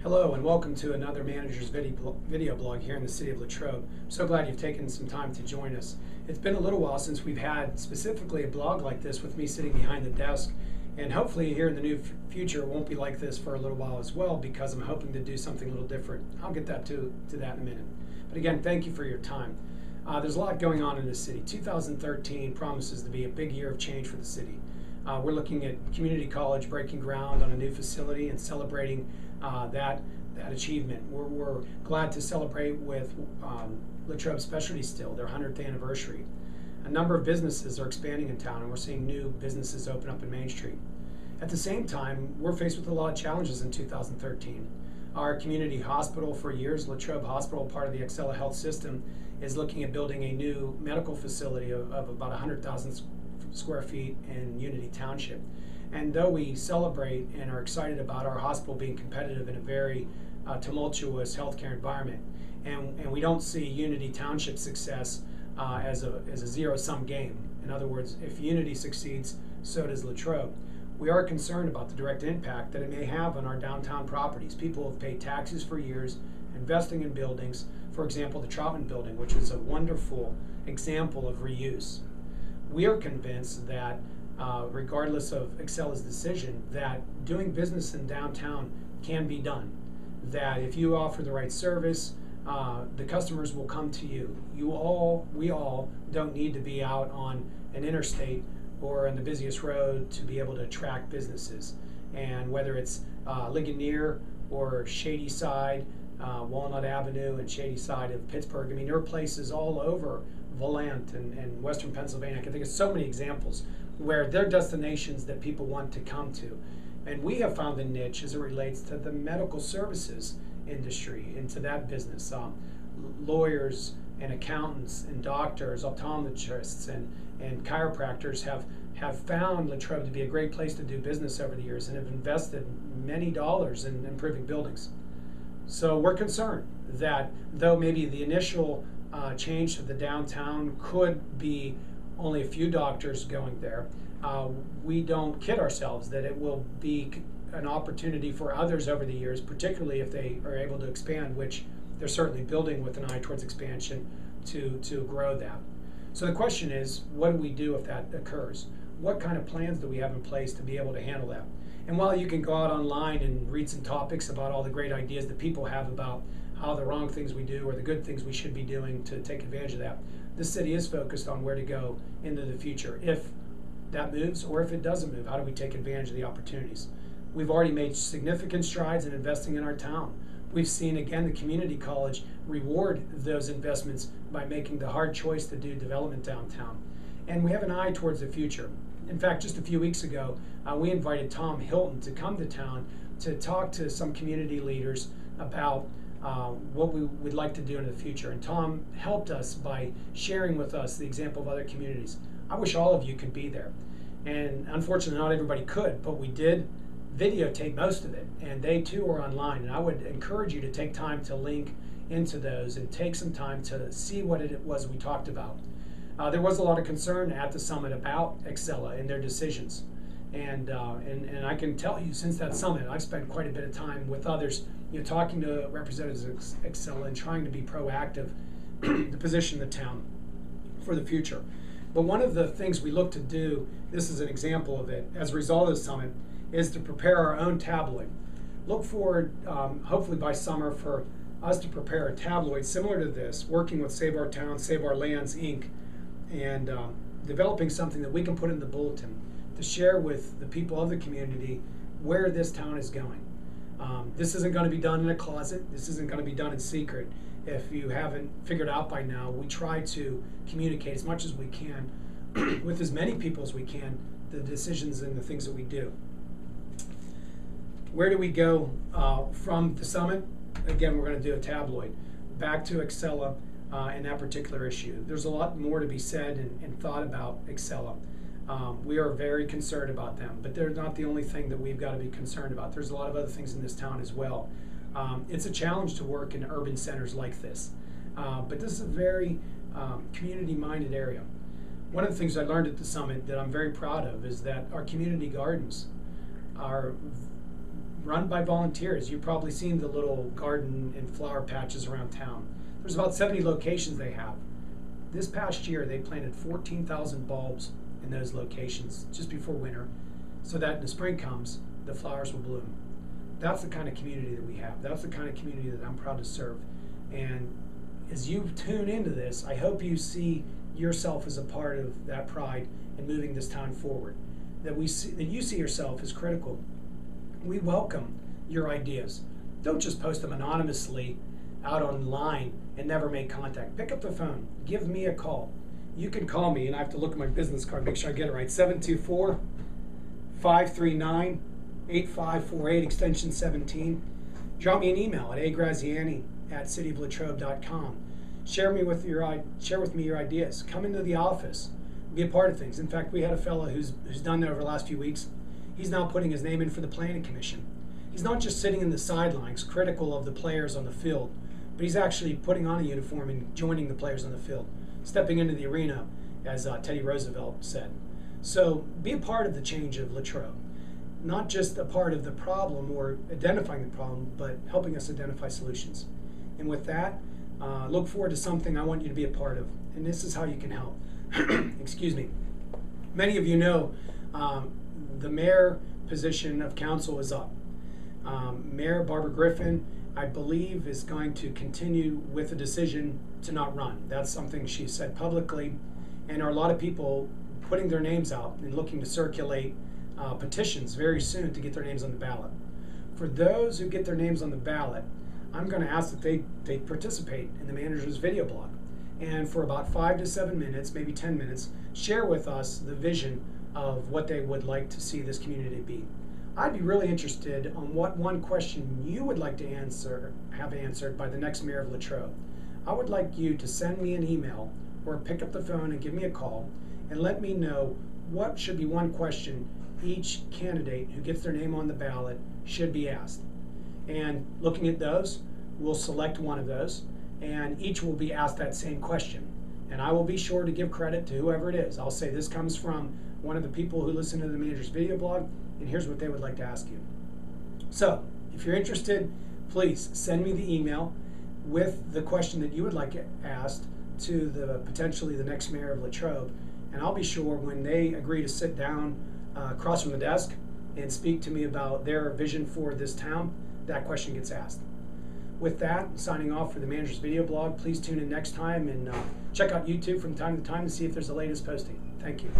Hello and welcome to another manager's video blog here in the city of Latrobe. I'm so glad you've taken some time to join us. It's been a little while since we've had specifically a blog like this with me sitting behind the desk, and hopefully here in the new future it won't be like this for a little while as well, because I'm hoping to do something a little different. I'll get to that in a minute. But again, thank you for your time. There's a lot going on in the city. 2013 promises to be a big year of change for the city. We're looking at community college breaking ground on a new facility and celebrating that achievement. We're glad to celebrate with Latrobe Specialty Still, their 100th anniversary. A number of businesses are expanding in town, and we're seeing new businesses open up in Main Street. At the same time, we're faced with a lot of challenges in 2013. Our community hospital, for years, Latrobe Hospital, part of the Excella Health System, is looking at building a new medical facility of about 100,000 square feet in Unity Township. And though we celebrate and are excited about our hospital being competitive in a very tumultuous healthcare environment, and we don't see Unity Township success as a zero-sum game. In other words, if Unity succeeds, so does Latrobe. We are concerned about the direct impact that it may have on our downtown properties. People have paid taxes for years, investing in buildings. For example, the Troutman Building, which is a wonderful example of reuse. We are convinced that regardless of Excella's decision, that doing business in downtown can be done. That if you offer the right service, the customers will come to you. We all don't need to be out on an interstate or on the busiest road to be able to attract businesses. And whether it's Ligonier or Shady Side, Walnut Avenue and Shady Side of Pittsburgh, I mean, there are places all over Volant and Western Pennsylvania. I can think of so many examples where they're destinations that people want to come to. And we have found a niche as it relates to the medical services industry, into that business. Lawyers and accountants and doctors, optometrists and chiropractors have found Latrobe to be a great place to do business over the years and have invested many dollars in improving buildings. So we're concerned that though maybe the initial change to the downtown could be only a few doctors going there, we don't kid ourselves that it will be an opportunity for others over the years, particularly if they are able to expand, which they're certainly building with an eye towards expansion to grow that. So the question is, what do we do if that occurs? What kind of plans do we have in place to be able to handle that? And while you can go out online and read some topics about all the great ideas that people have about how the wrong things we do or the good things we should be doing to take advantage of that, this city is focused on where to go into the future. If that moves or if it doesn't move, how do we take advantage of the opportunities? We've already made significant strides in investing in our town. We've seen, again, the community college reward those investments by making the hard choice to do development downtown. And we have an eye towards the future. In fact, just a few weeks ago, we invited Tom Hilton to come to town to talk to some community leaders about what we would like to do in the future. And Tom helped us by sharing with us the example of other communities. I wish all of you could be there. And unfortunately, not everybody could, but we did videotape most of it, and they too are online. And I would encourage you to take time to link into those and take some time to see what it was we talked about. There was a lot of concern at the summit about Excella and their decisions. And I can tell you, since that summit, I've spent quite a bit of time with others, talking to representatives of Excella and trying to be proactive to position the town for the future. But one of the things we look to do, this is an example of it, as a result of the summit, is to prepare our own tabloid. Look forward, hopefully by summer, for us to prepare a tabloid similar to this, working with Save Our Town, Save Our Lands, Inc., and developing something that we can put in the bulletin to share with the people of the community where this town is going. This isn't going to be done in a closet. This isn't going to be done in secret. If you haven't figured out by now, we try to communicate as much as we can with as many people as we can the decisions and the things that we do. Where do we go from the summit? Again, we're going to do a tabloid. Back to Excella and that particular issue. There's a lot more to be said and thought about Excella. We are very concerned about them, but they're not the only thing that we've got to be concerned about. There's a lot of other things in this town as well. It's a challenge to work in urban centers like this, but this is a very community-minded area. One of the things I learned at the summit that I'm very proud of is that our community gardens are run by volunteers. You've probably seen the little garden and flower patches around town. There's about 70 locations they have. This past year, they planted 14,000 bulbs in those locations just before winter, so that when the spring comes, the flowers will bloom. That's the kind of community that we have. That's the kind of community that I'm proud to serve. And as you tune into this, I hope you see yourself as a part of that pride in moving this town forward. That you see yourself as critical. We welcome your ideas. Don't just post them anonymously out online and never make contact. Pick up the phone. Give me a call. You can call me, and I have to look at my business card, make sure I get it right. 724-539-8548, extension 17. Drop me an email at agraziani@cityoflatrobe.com. Share with me your ideas. Come into the office. Be a part of things. In fact, we had a fellow who's done that over the last few weeks. He's now putting his name in for the planning commission. He's not just sitting in the sidelines critical of the players on the field, but he's actually putting on a uniform and joining the players on the field, stepping into the arena, as Teddy Roosevelt said. So be a part of the change of Latrobe. Not just a part of the problem or identifying the problem, but helping us identify solutions. And with that, look forward to something I want you to be a part of. And this is how you can help. Excuse me. Many of you know the mayor position of council is up. Mayor Barbara Griffin, I believe, is going to continue with the decision to not run. That's something she said publicly, and there are a lot of people putting their names out and looking to circulate petitions very soon to get their names on the ballot. For those who get their names on the ballot, I'm going to ask that they participate in the manager's video blog, and for about 5 to 7 minutes, maybe 10 minutes, share with us the vision of what they would like to see this community be. I'd be really interested on what one question you would like to have answered by the next mayor of Latrobe. I would like you to send me an email or pick up the phone and give me a call and let me know what should be one question each candidate who gets their name on the ballot should be asked. And looking at those, we'll select one of those, and each will be asked that same question. And I will be sure to give credit to whoever it is. I'll say this comes from one of the people who listen to the manager's video blog, and here's what they would like to ask you. So, if you're interested, please send me the email with the question that you would like asked to potentially the next mayor of Latrobe, and I'll be sure when they agree to sit down across from the desk and speak to me about their vision for this town, that question gets asked. With that, signing off for the manager's video blog. Please tune in next time and check out YouTube from time to time to see if there's the latest posting. Thank you.